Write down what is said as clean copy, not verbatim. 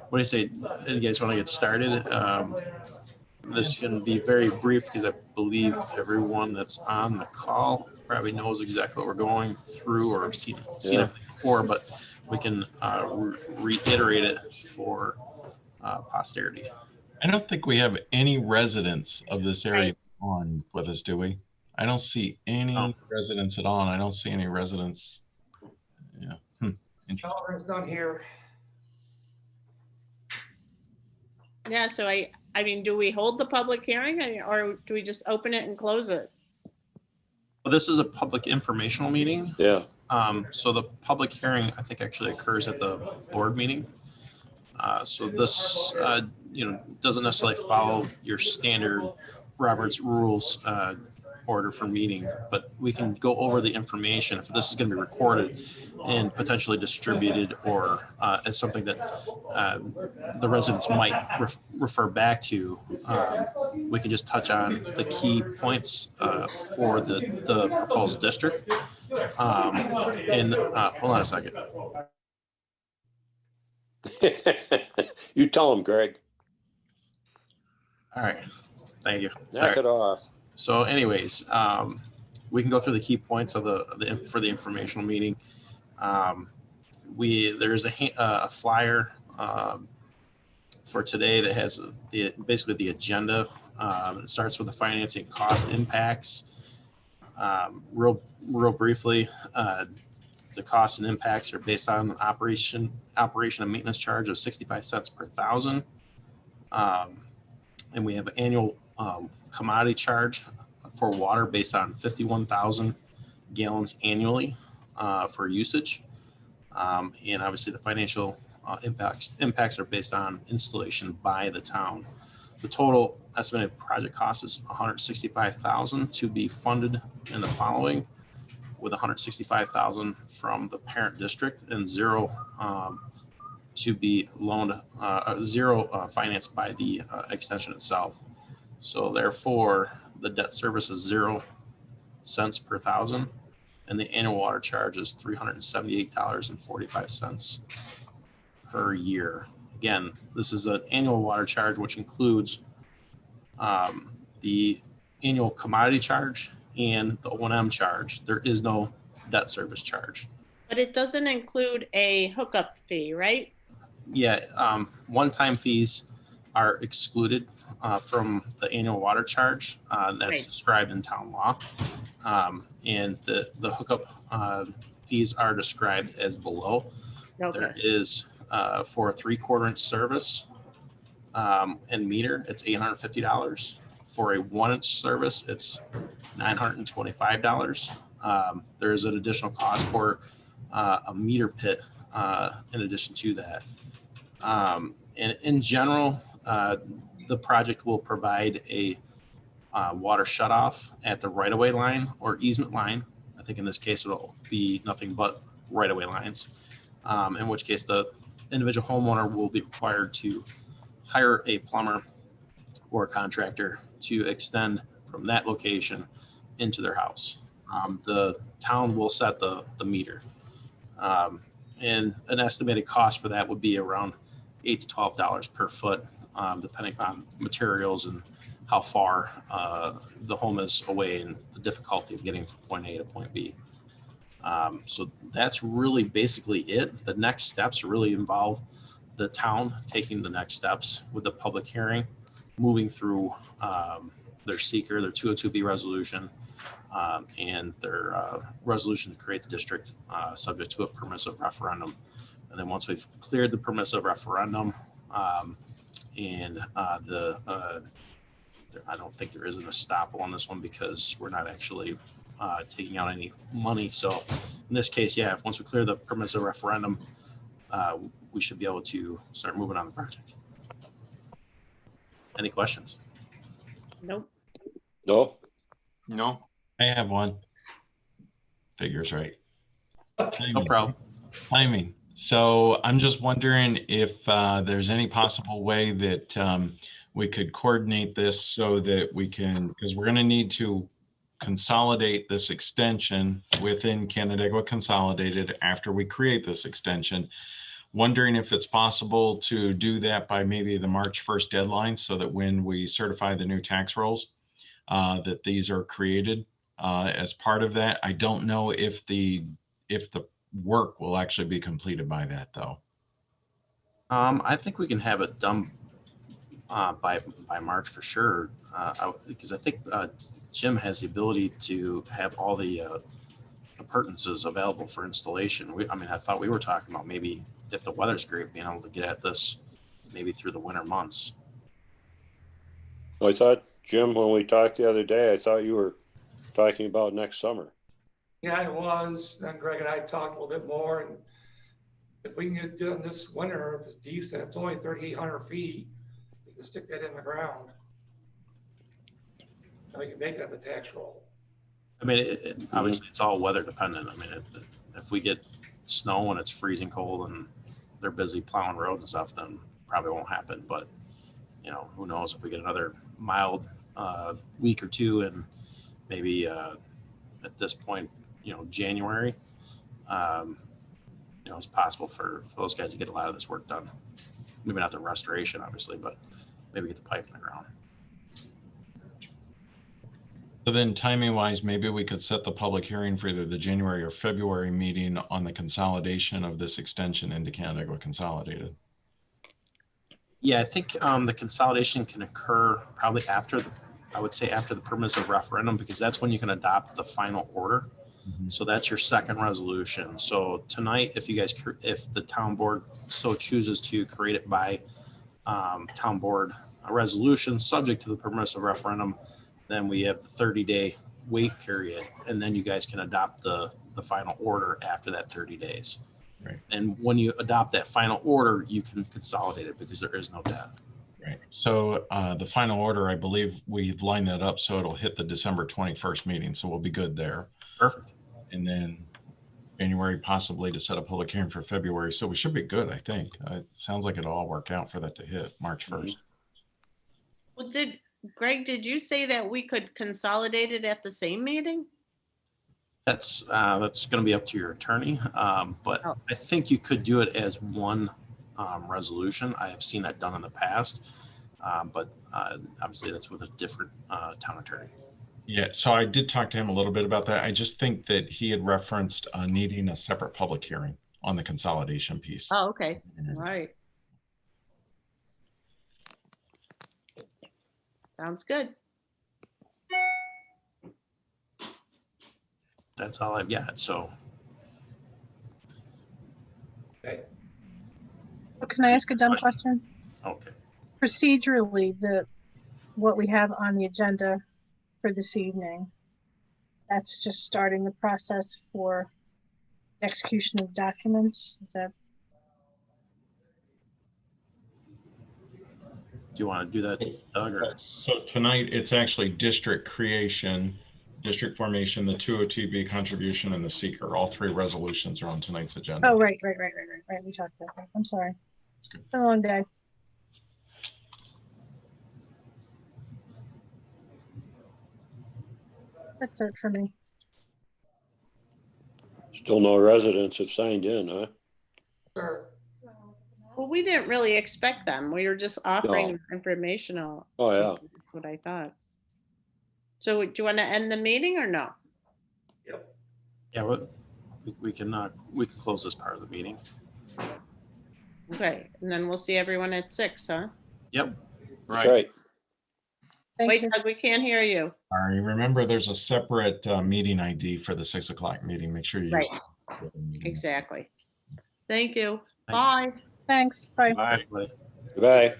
What do you say? You guys want to get started? This can be very brief because I believe everyone that's on the call probably knows exactly what we're going through or have seen it before, but we can reiterate it for posterity. I don't think we have any residents of this area on with us, do we? I don't see any residents at all, and I don't see any residents. Yeah. Interesting. Calvin's not here. Yeah, so I mean, do we hold the public hearing or do we just open it and close it? Well, this is a public informational meeting. Yeah. So the public hearing, I think, actually occurs at the board meeting. So this, doesn't necessarily follow your standard Robert's Rules order for meeting, but we can go over the information if this is going to be recorded and potentially distributed or as something that the residents might refer back to. We can just touch on the key points for the proposed district. Hold on a second. You tell them, Greg. All right. Thank you. Knock it off. So anyways, we can go through the key points of for the informational meeting. There's a flyer for today that has basically the agenda. It starts with the financing cost impacts. Real briefly, the costs and impacts are based on an operation and maintenance charge of 65 cents per thousand. And we have an annual commodity charge for water based on 51,000 gallons annually for usage. And obviously the financial impacts are based on installation by the town. The total estimated project cost is $165,000 to be funded in the following, with $165,000 from the parent district and zero to be loaned, zero financed by the extension itself. So therefore, the debt service is 0 cents per thousand, and the annual water charge is $378.45 per year. Again, this is an annual water charge, which includes the annual commodity charge and the O&M charge. There is no debt service charge. But it doesn't include a hookup fee, right? Yeah, one-time fees are excluded from the annual water charge that's described in town law. And the hookup fees are described as below. Okay. There is for a 3/4 inch service and meter, it's $850. For a 1 inch service, it's $925. There is an additional cost for a meter pit in addition to that. And in general, the project will provide a water shutoff at the right-of-way line or easement line. I think in this case, it'll be nothing but right-of-way lines, in which case the individual homeowner will be required to hire a plumber or a contractor to extend from that location into their house. The town will set the meter. And an estimated cost for that would be around $8 to $12 per foot, depending on materials and how far the home is away and the difficulty of getting from point A to point B. So that's really basically it. The next steps really involve the town taking the next steps with the public hearing, moving through their seeker, their 202B resolution, and their resolution to create the district subject to a permissive referendum. And then once we've cleared the permissive referendum, and I don't think there is an estoppel on this one because we're not actually taking out any money. So in this case, yeah, once we clear the permissive referendum, we should be able to start moving on the project. Any questions? Nope. No. No. I have one. Figures right. No problem. Timing. So I'm just wondering if there's any possible way that we could coordinate this so that we can, because we're going to need to consolidate this extension within Canandaigua Consolidated after we create this extension. wondering if it's possible to do that by maybe the March 1st deadline, so that when we certify the new tax rolls, that these are created as part of that. I don't know if the work will actually be completed by that, though. I think we can have it done by March for sure, because I think Jim has the ability to have all the appurtenances available for installation. I mean, I thought we were talking about maybe if the weather's great, being able to get at this maybe through the winter months. I thought, Jim, when we talked the other day, I thought you were talking about next summer. Yeah, it was. Then Greg and I talked a little bit more, and if we can get it done this winter, if it's decent, it's only 3,800 feet. We can stick that in the ground. And we can make it on the tax roll. I mean, obviously it's all weather dependent. I mean, if we get snow and it's freezing cold and they're busy plowing roads and stuff, then probably won't happen. But you know, who knows if we get another mild week or two, and maybe at this point, you know, January, you know, it's possible for those guys to get a lot of this work done. Maybe not the restoration, obviously, but maybe get the pipe in the ground. So then timing wise, maybe we could set the public hearing for either the January or February meeting on the consolidation of this extension into Canandaigua Consolidated. Yeah, I think the consolidation can occur probably after I would say after the permissive referendum, because that's when you can adopt the final order. Mm-hmm. So that's your second resolution. So tonight, if the town board so chooses to create it by town board a resolution subject to the permissive referendum, then we have the 30-day wait period, and then you guys can adopt the final order after that 30 days. Right. And when you adopt that final order, you can consolidate it because there is no debt. Right. So the final order, I believe we've lined that up so it'll hit the December 21st meeting. So we'll be good there. Perfect. And then January possibly to set a public hearing for February. So we should be good, I think. It sounds like it'll all work out for that to hit March 1st. Well, Greg, did you say that we could consolidate it at the same meeting? That's going to be up to your attorney, but I think you could do it as one resolution. I have seen that done in the past, but obviously that's with a different town attorney. Yeah, so I did talk to him a little bit about that. I just think that he had referenced needing a separate public hearing on the consolidation piece. Oh, okay. All right. Sounds good. That's all I've got. So, Okay. Can I ask a dumb question? okay. Procedurally, what we have on the agenda for this evening, that's just starting the process for execution of documents. Is that? Do you want to do that, Doug? Or? So tonight it's actually district creation, district formation, the 202B contribution, and the seeker. All three resolutions are on tonight's agenda. Oh, right. We talked about that. I'm sorry. It's good. It's been a long day. That's it for me. Still no residents have signed in, huh? Sure. Well, we didn't really expect them. We were just offering informational. Oh, yeah. That's what I thought. So do you want to end the meeting or no? Yep. Yeah, we can close this part of the meeting. Okay, and then we'll see everyone at 6, huh? Yep. That's right. Thank Wait, you. Doug, we can't hear you. All right, remember there's a separate meeting ID for the 6 o'clock meeting. Make sure you Right. use that. Exactly. Thank you. Thanks. Bye. Thanks. Bye. Bye, everybody. Goodbye.